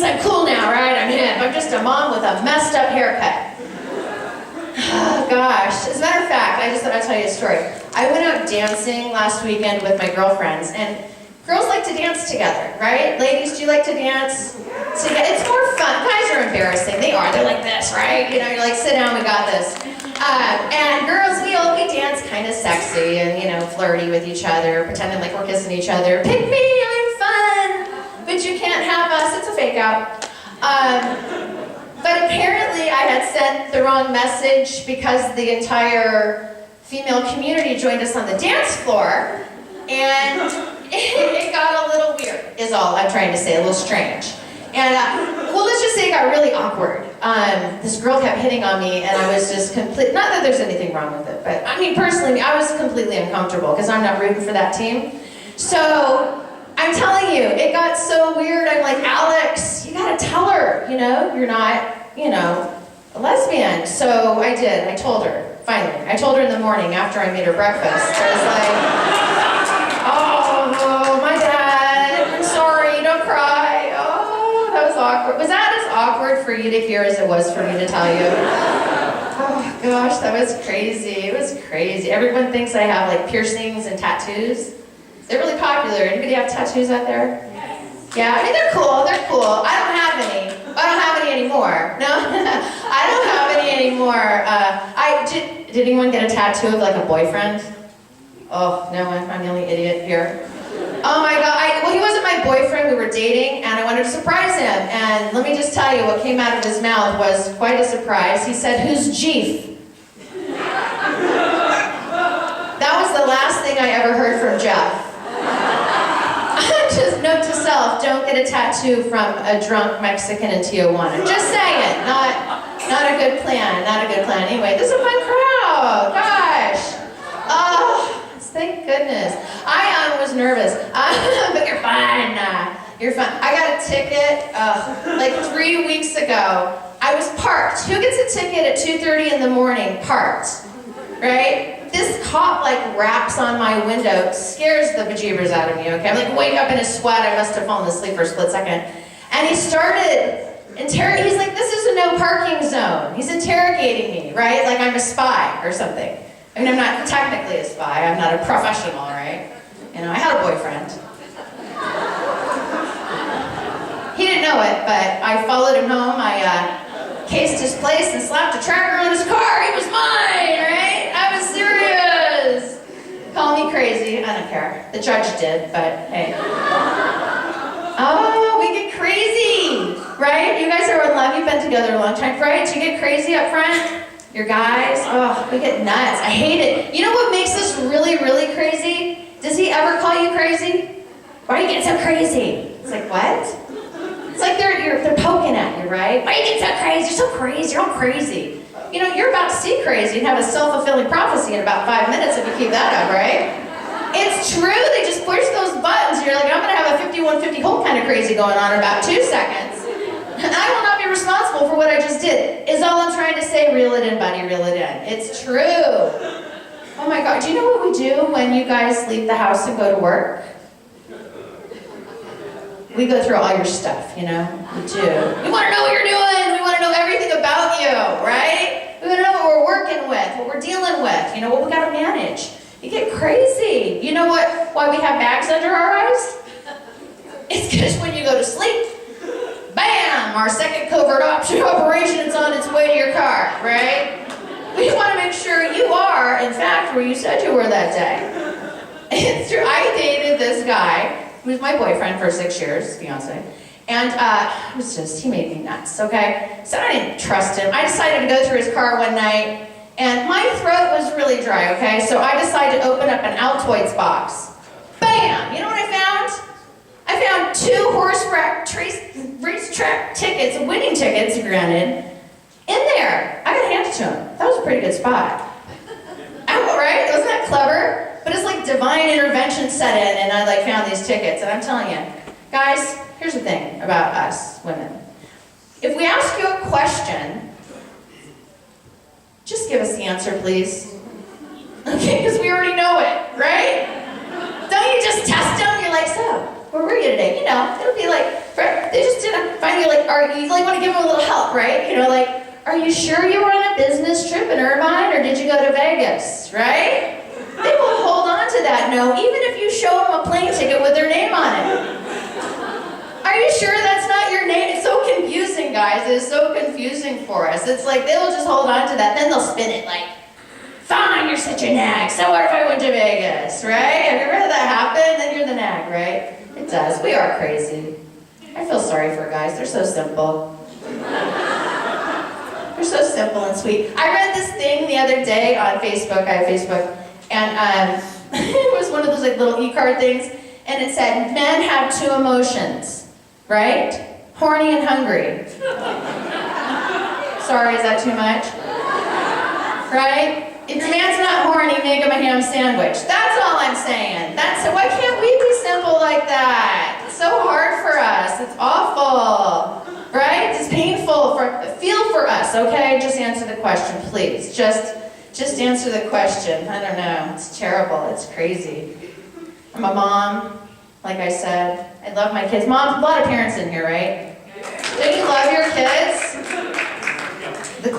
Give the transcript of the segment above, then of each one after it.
thinks I'm cool now, right? I'm hip. I'm just a mom with a messed up haircut. Oh, gosh. As a matter of fact, I just thought I'd tell you a story. I went out dancing last weekend with my girlfriends, and girls like to dance together, right? Ladies, do you like to dance together? It's more fun. Guys are embarrassing. They are. They're like this, right? You know, you're like, sit down, we got this. And girls, we dance kind of sexy and, you know, flirty with each other, pretending like we're kissing each other. Pick me, I'm fun. But you can't have us. It's a fake out. But apparently I had sent the wrong message because the entire female community joined us on the dance floor, and it got a little weird, is all I'm trying to say, a little strange. And, well, let's just say it got really awkward. This girl kept hitting on me, and I was just not that there's anything wrong with it, but I mean, personally, I was completely uncomfortable because I'm not rooting for that team. So, I'm telling you, it got so weird. I'm like, Alex, you gotta tell her, you know, you're not, you know, a lesbian. So I did. I told her, finally. I told her in the morning after I made her breakfast. I was like, oh, my bad. I'm sorry. Don't cry. Oh, that was awkward. Was that as awkward for you to hear as it was for me to tell you? Oh, gosh, that was crazy. It was crazy. Everyone thinks I have, like, piercings and tattoos. They're really popular. Anybody have tattoos out there? Yeah, I mean, they're cool. They're cool. I don't have any. I don't have any anymore. No, I don't have any anymore. Did anyone get a tattoo of like a boyfriend? Oh, no one. I'm the only idiot here. Oh my God. Well, he wasn't my boyfriend. We were dating, and I wanted to surprise him. And let me just tell you, what came out of his mouth was quite a surprise. He said, "Who's Jeef?" That was the last thing I ever heard from Jeff. Just note to self, don't get a tattoo from a drunk Mexican in Tijuana. Just saying, not a good plan, not a good plan. Anyway, this is a fun crowd, gosh. Oh, thank goodness. I was nervous, but you're fine. You're fine. I got a ticket like 3 weeks ago. I was parked. Who gets a ticket at 2:30 in the morning, parked, right? This cop like raps on my window, scares the bejeebers out of me, okay? I'm like wake up in a sweat, I must have fallen asleep for a split second. And he started he's like, this is a no parking zone. He's interrogating me, right? Like I'm a spy or something. I mean, I'm not technically a spy, I'm not a professional, right? You know, I had a boyfriend. He didn't know it, but I followed him home, I cased his place and slapped a tracker on his car. He was mine, right? I was serious. Call me crazy, I don't care. The judge did, but hey. Oh, we get crazy, right? You guys are in love, you've been together a long time, right? You get crazy up front, your guys, oh, we get nuts. I hate it. You know what makes this really, really crazy? Does he ever call you crazy? Why do you get so crazy? It's like, what? It's like they're poking at you, right? Why do you get so crazy? You're so crazy, you're all crazy. You know, you're about to see crazy and have a self-fulfilling prophecy in about 5 minutes if you keep that up, right? It's true, they just push those buttons and you're like, I'm gonna have a 5150 Holt kind of crazy going on in about 2 seconds. And I will not be responsible for what I just did, is all I'm trying to say. Reel it in, buddy, reel it in. It's true. Oh my God, do you know what we do when you guys leave the house and go to work? We go through all your stuff, you know? We do. We want to know what you're doing. We want to know everything about you, right? We want to know what we're working with, what we're dealing with, you know, what we got to manage. You get crazy. You know why we have bags under our eyes? It's because when you go to sleep, bam, our second covert operation is on its way to your car, right? We just want to make sure you are, in fact, where you said you were that day. It's true. I dated this guy who was my boyfriend for 6 years, fiance, and he made me nuts, okay? So I didn't trust him. I decided to go through his car one night, and my throat was really dry, okay? So I decided to open up an Altoids box. Bam! You know what I found? I found 2 racetrack tickets, winning tickets, granted, in there. I gotta hand it to him. That was a pretty good spot. Right? Wasn't that clever? But it's like divine intervention set in, and I like found these tickets, and I'm telling you, guys, here's the thing about us women. If we ask you a question, just give us the answer, please. Okay, because we already know it, right? Don't you just test them? You're like, so, where were you today? You know, it'll be like, They just didn't find you like, you like want to give them a little help, right? You know, like, are you sure you were on a business trip in Irvine or did you go to Vegas, right? They will hold on to that no, even if you show them a plane ticket with their name on it. Are you sure that's not your name? It's so confusing, guys. It's so confusing for us. It's like they'll just hold on to that, then they'll spin it like, fine, you're such a nag. So what if I went to Vegas, right? Have you ever had that happen? Then you're the nag, right? It does. We are crazy. I feel sorry for guys. They're so simple. They're so simple and sweet. I read this thing the other day on Facebook. I have Facebook. And it was one of those like little e-card things. And it said, men have two emotions, right? Horny and hungry. Sorry, is that too much? Right? If your man's not horny, make him a ham sandwich. That's all I'm saying. Why can't we be simple like that? It's so hard for us. It's awful. Right? It's painful. Feel for us, okay? Just answer the question, please. Just answer the question. I don't know. It's terrible. It's crazy. I'm a mom, like I said. I love my kids. Mom, a lot of parents in here, right? Don't you love your kids? The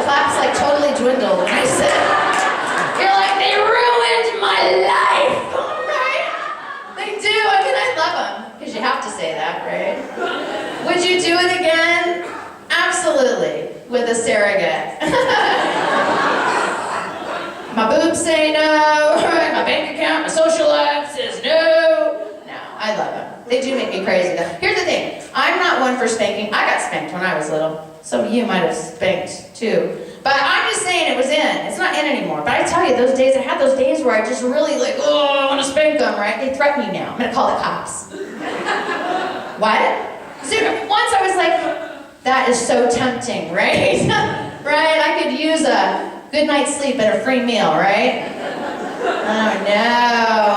claps like totally dwindled when I said, you're like, they ruined my life, right? They do. I mean, I love them, because you have to say that, right? Would you do it again? Absolutely, with a surrogate. My boobs say no, my bank account, my social life says no. No, I love them. They do make me crazy, though. Here's the thing. I'm not one for spanking. I got spanked when I was little. Some of you might have spanked too. But I'm just saying it was in. It's not in anymore. But I tell you, those days, I had those days where I just really like, oh, I want to spank them, right? They threaten me now. I'm going to call the cops. What? So once I was like, that is so tempting, right? Right? I could use a good night's sleep and a free meal, right? Oh no,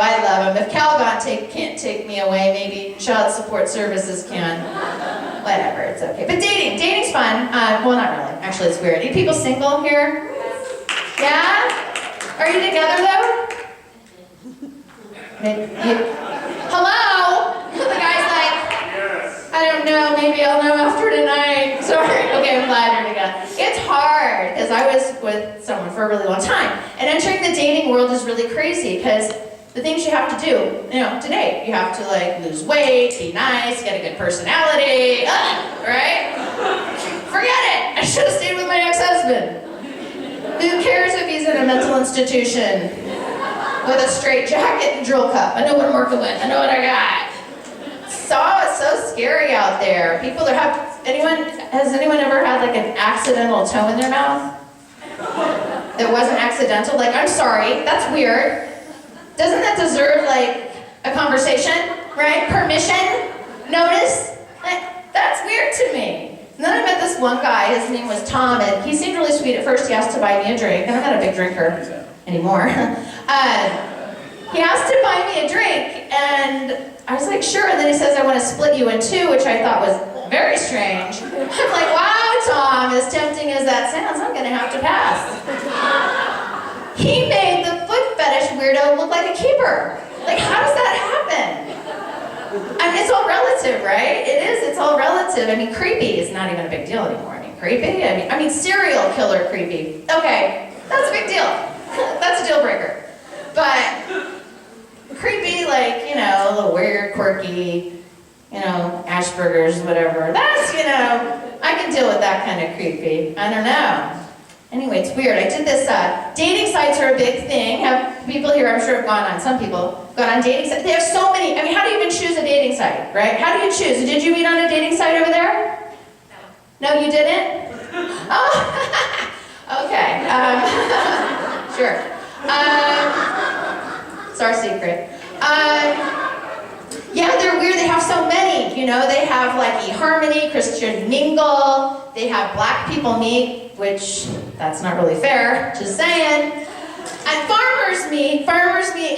I love them. If Calgon can't take me away, maybe Child Support Services can. Whatever, it's okay. But dating's fun. Well, not really. Actually, it's weird. Are you people single here? Yeah? Are you together though? Hello? The guy's like, yes. I don't know, maybe I'll know after tonight. Sorry. Okay, I'm glad you're together. It's hard, because I was with someone for a really long time. And entering the dating world is really crazy, because the things you have to do, you know, to date, you have to like lose weight, be nice, get a good personality, right? Forget it! I should have stayed with my ex-husband. Who cares if he's in a mental institution with a straight jacket and drill cup? I know what I'm working with. I know what I got. It's so scary out there. People has anyone ever had like an accidental toe in their mouth? That wasn't accidental? Like, I'm sorry, that's weird. Doesn't that deserve like a conversation, right? Permission? Notice? That's weird to me. And then I met this one guy, his name was Tom, and he seemed really sweet at first. He asked to buy me a drink, and I'm not a big drinker anymore. He asked to buy me a drink, and I was like, sure, and then he says, I want to split you in two, which I thought was very strange. I'm like, wow, Tom, as tempting as that sounds, I'm gonna have to pass. He made the foot fetish weirdo look like a keeper. Like, how does that happen? I mean, it's all relative, right? It is, it's all relative. I mean, creepy is not even a big deal anymore. I mean, creepy? I mean, serial killer creepy. Okay, that's a big deal. That's a deal breaker. But creepy, like, you know, a little weird, quirky, you know, Asperger's, whatever. That's, you know, I can deal with that kind of creepy. I don't know. Anyway, it's weird. I did this, dating sites are a big thing. Have people here, I'm sure have gone on, some people, gone on dating sites. They have so many, I mean, how do you even choose a dating site, right? How do you choose? Did you meet on a dating site over there? No. No, you didn't? Oh, okay. Sure. It's our secret. Yeah, they're weird. They have so many, you know. They have like eHarmony, Christian Mingle. They have Black People Meet, which that's not really fair, just saying. And Farmers Meet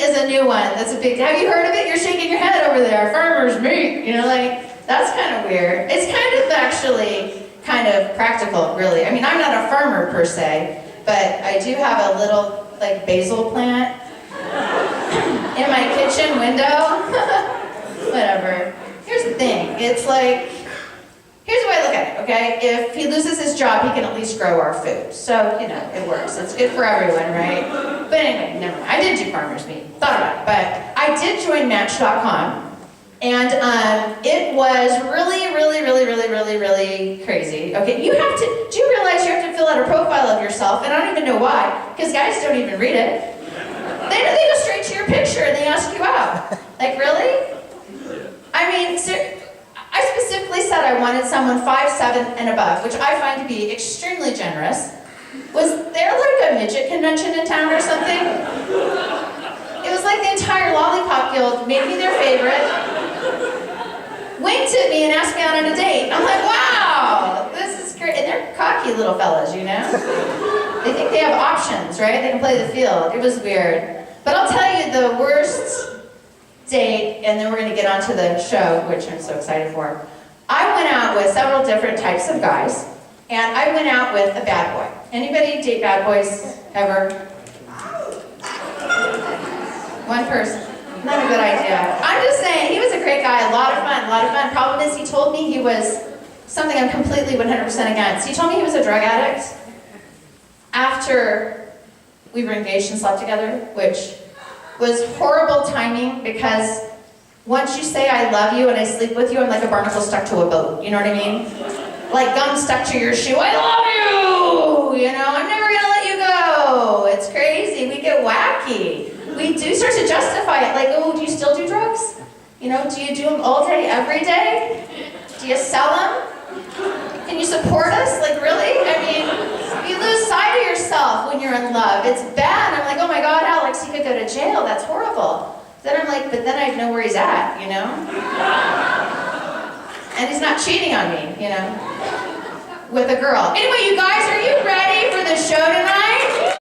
is a new one. That's a big, have you heard of it? You're shaking your head over there. Farmers Meet, you know, like, that's kind of weird. It's kind of actually kind of practical, really. I mean, I'm not a farmer per se, but I do have a little, like, basil plant in my kitchen window. Whatever. Here's the thing. It's like, here's the way I look at it, okay? If he loses his job, he can at least grow our food. So, you know, it works. It's good for everyone, right? But anyway, never mind. I did do farmer's meat. Thought about it. But I did join Match.com. And it was really crazy. Okay, you have to, do you realize you have to fill out a profile of yourself? And I don't even know why, because guys don't even read it. They go straight to your picture and they ask you out. Like, really? I mean, I specifically said I wanted someone 5'7" and above, which I find to be extremely generous. Was there like a midget convention in town or something? It was like the entire Lollipop Guild made me their favorite, winked at me and asked me out on a date. I'm like, wow, this is great. And they're cocky little fellas, you know? They think they have options, right? They can play the field. It was weird. But I'll tell you the worst date, and then we're going to get on to the show, which I'm so excited for. I went out with several different types of guys, and I went out with a bad boy. Anybody date bad boys ever? One person. Not a good idea. I'm just saying, he was a great guy, a lot of fun. Problem is, he told me he was something I'm completely 100% against. He told me he was a drug addict after we were engaged and slept together, which was horrible timing because once you say I love you and I sleep with you, I'm like a barnacle stuck to a boat. You know what I mean? Like gum stuck to your shoe. I love you! You know, I'm never gonna let you go. It's crazy. We get wacky. We do start to justify it. Like, oh, do you still do drugs? You know, do you do them all day, every day? Do you sell them? Can you support us? Like, really? I mean, you lose sight of yourself when you're in love. It's bad. I'm like, oh my God, Alex, he could go to jail. That's horrible. Then I'm like, but then I know where he's at, you know? And he's not cheating on me, you know? With a girl. Anyway, you guys,